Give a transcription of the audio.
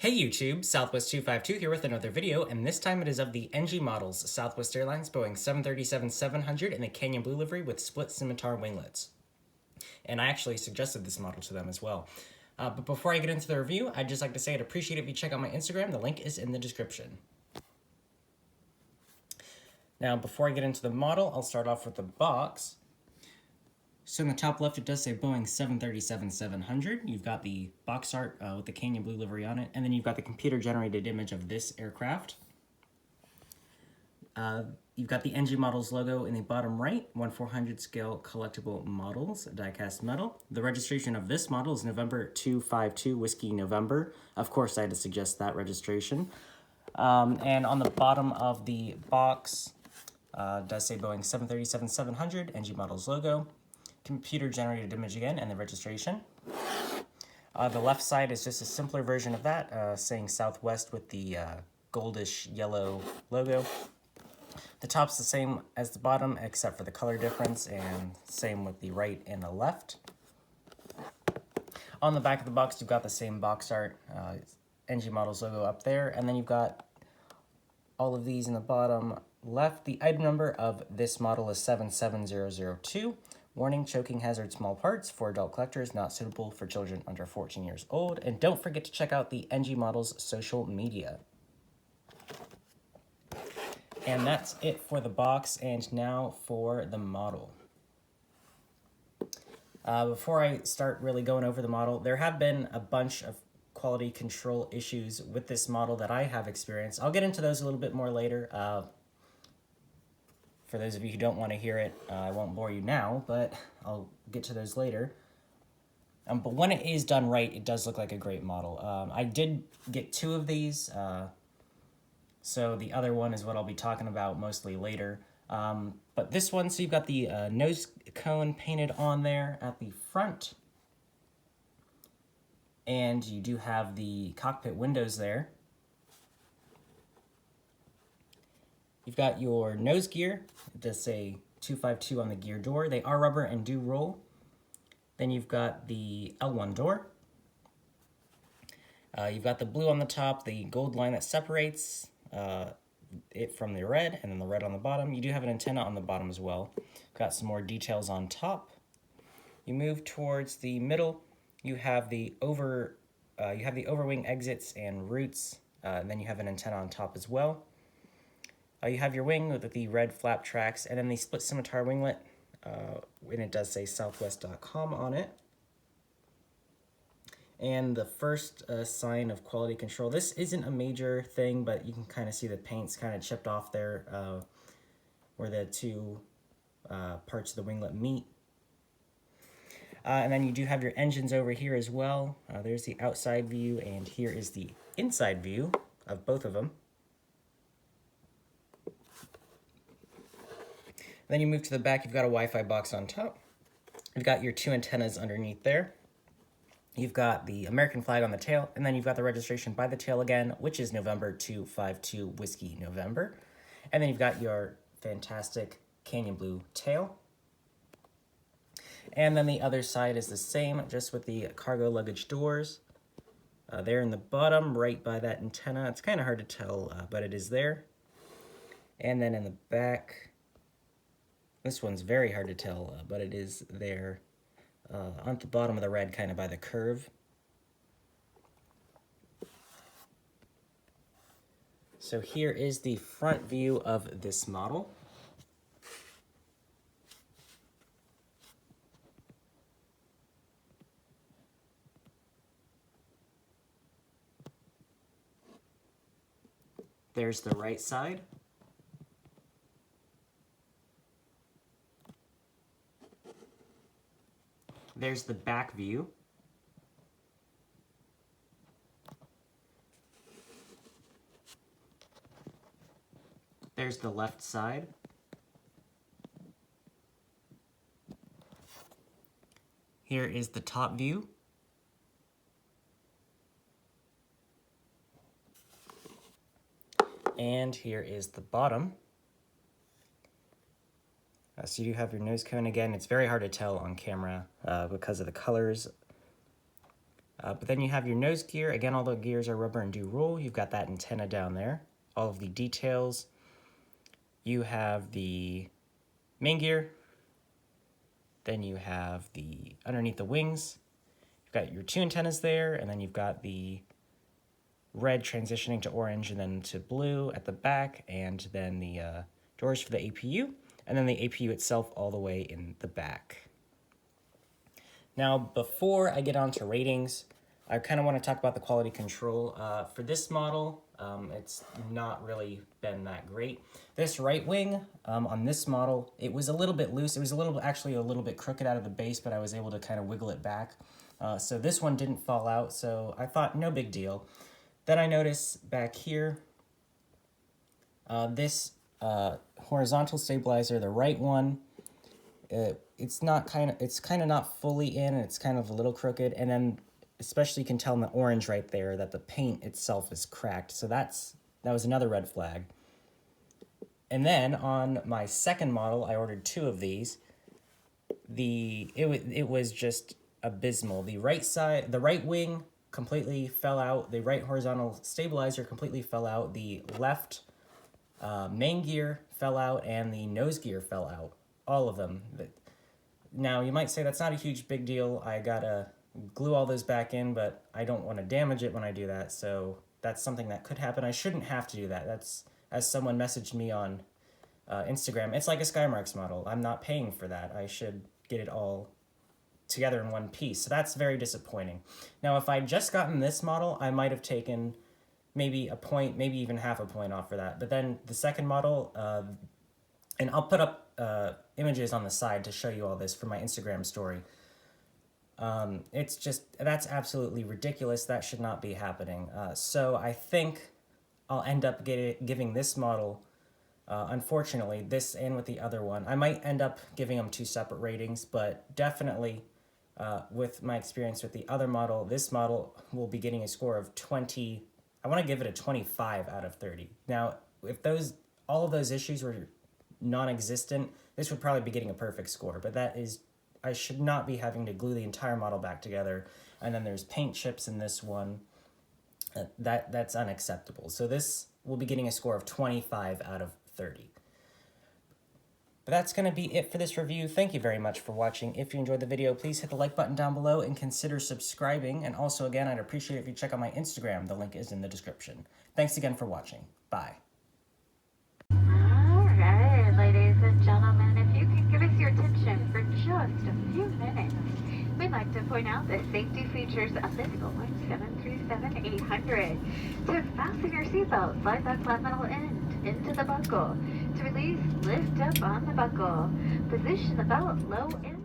Hey YouTube, Southwest 252 here with another video, and this time it is of the NG models, Southwest Airlines Boeing 737-700 in the Canyon Blue livery with split Scimitar winglets. And I actually suggested this model to them as well. But before I get into the review, I'd just like to say I'd appreciate it if you check out my Instagram. The link is in the description. Now, before I get into the model, I'll start off with the box. So in the top left, it does say Boeing 737-700. You've got the box art with the Canyon Blue livery on it, and then you've got the computer-generated image of this aircraft. You've got the NG Models logo in the bottom right, 1/400 scale collectible models, die-cast metal. The registration of this model is November 252 Whiskey November. Of course, I had to suggest that registration. And on the bottom of the box, does say Boeing 737-700, NG Models logo. Computer-generated image again, and the registration. The left side is just a simpler version of that, saying Southwest with the goldish yellow logo. The top's the same as the bottom, except for the color difference, and same with the right and the left. On the back of the box, you've got the same box art, NG Models logo up there, and then you've got all of these in the bottom left. The item number of this model is 77002. Warning, choking hazard, small parts for adult collectors, not suitable for children under 14 years old. And don't forget to check out the NG Models social media. And that's it for the box, and now for the model. Before I start really going over the model, there have been a bunch of quality control issues with this model that I have experienced. I'll get into those a little bit more later. For those of you who don't want to hear it, I won't bore you now, but I'll get to those later. But when it is done right, it does look like a great model. I did get two of these, so the other one is what I'll be talking about mostly later. But this one, so you've got the nose cone painted on there at the front. And you do have the cockpit windows there. You've got your nose gear. It does say 252 on the gear door. They are rubber and do roll. Then you've got the L1 door. You've got the blue on the top, the gold line that separates it from the red, and then the red on the bottom. You do have an antenna on the bottom as well. Got some more details on top. You move towards the middle. You have the overwing exits and roots, and then you have an antenna on top as well. You have your wing with the red flap tracks, and then the split Scimitar winglet, and it does say southwest.com on it. And the first sign of quality control, this isn't a major thing, but you can kind of see the paint's kind of chipped off there where the two parts of the winglet meet. And then you do have your engines over here as well. There's the outside view, and here is the inside view of both of them. Then you move to the back, you've got a Wi-Fi box on top. You've got your two antennas underneath there. You've got the American flag on the tail, and then you've got the registration by the tail again, which is November 252 Whiskey November. And then you've got your fantastic Canyon Blue tail. And then the other side is the same, just with the cargo luggage doors. There in the bottom, right by that antenna. It's kind of hard to tell, but it is there. And then in the back, this one's very hard to tell, but it is there on the bottom of the red, kind of by the curve. So here is the front view of this model. There's the right side. There's the back view. There's the left side. Here is the top view. And here is the bottom. So you do have your nose cone again. It's very hard to tell on camera because of the colors. But then you have your nose gear. Again, all the gears are rubber and do roll. You've got that antenna down there. All of the details. You have the main gear. Then you have the underneath the wings. You've got your 2 antennas there, and then you've got the red transitioning to orange and then to blue at the back, and then the doors for the APU, and then the APU itself all the way in the back. Now, before I get on to ratings, I kind of want to talk about the quality control. For this model, it's not really been that great. This right wing on this model, it was a little bit loose. It was actually a little bit crooked out of the base, but I was able to kind of wiggle it back. So this one didn't fall out, so I thought no big deal. Then I noticed back here, this horizontal stabilizer, the right one, it's kind of not fully in, and it's kind of a little crooked. And then especially you can tell in the orange right there that the paint itself is cracked. So that was another red flag. And then on my second model, I ordered 2 of these. It was just abysmal. The right wing completely fell out. The right horizontal stabilizer completely fell out. The left main gear fell out, and the nose gear fell out. All of them. Now, you might say that's not a huge big deal. I gotta glue all those back in, but I don't want to damage it when I do that, so that's something that could happen. I shouldn't have to do that. That's, as someone messaged me on Instagram, it's like a Skymarks model. I'm not paying for that. I should get it all together in one piece. So that's very disappointing. Now, if I'd just gotten this model, I might have taken maybe a point, maybe even half a point off for that. But then the second model, and I'll put up images on the side to show you all this for my Instagram story. It's just, that's absolutely ridiculous. That should not be happening. So I think I'll end up giving this model, unfortunately, this and with the other one. I might end up giving them 2 separate ratings, but definitely with my experience with the other model, this model will be getting a score of 20. I want to give it a 25 out of 30. Now, if all of those issues were non-existent, this would probably be getting a perfect score, but I should not be having to glue the entire model back together, and then there's paint chips in this one. That's unacceptable. So this will be getting a score of 25 out of 30. But that's going to be it for this review. Thank you very much for watching. If you enjoyed the video, please hit the like button down below and consider subscribing. And also, again, I'd appreciate it if you check out my Instagram. The link is in the description. Thanks again for watching. Bye. All right, ladies and gentlemen, if you can give us your attention for just a few minutes, we'd like to point out the safety features of this Boeing 737-800. To fasten your seatbelt, slide that flat metal end into the buckle. To release, lift up on the buckle. Position the belt low and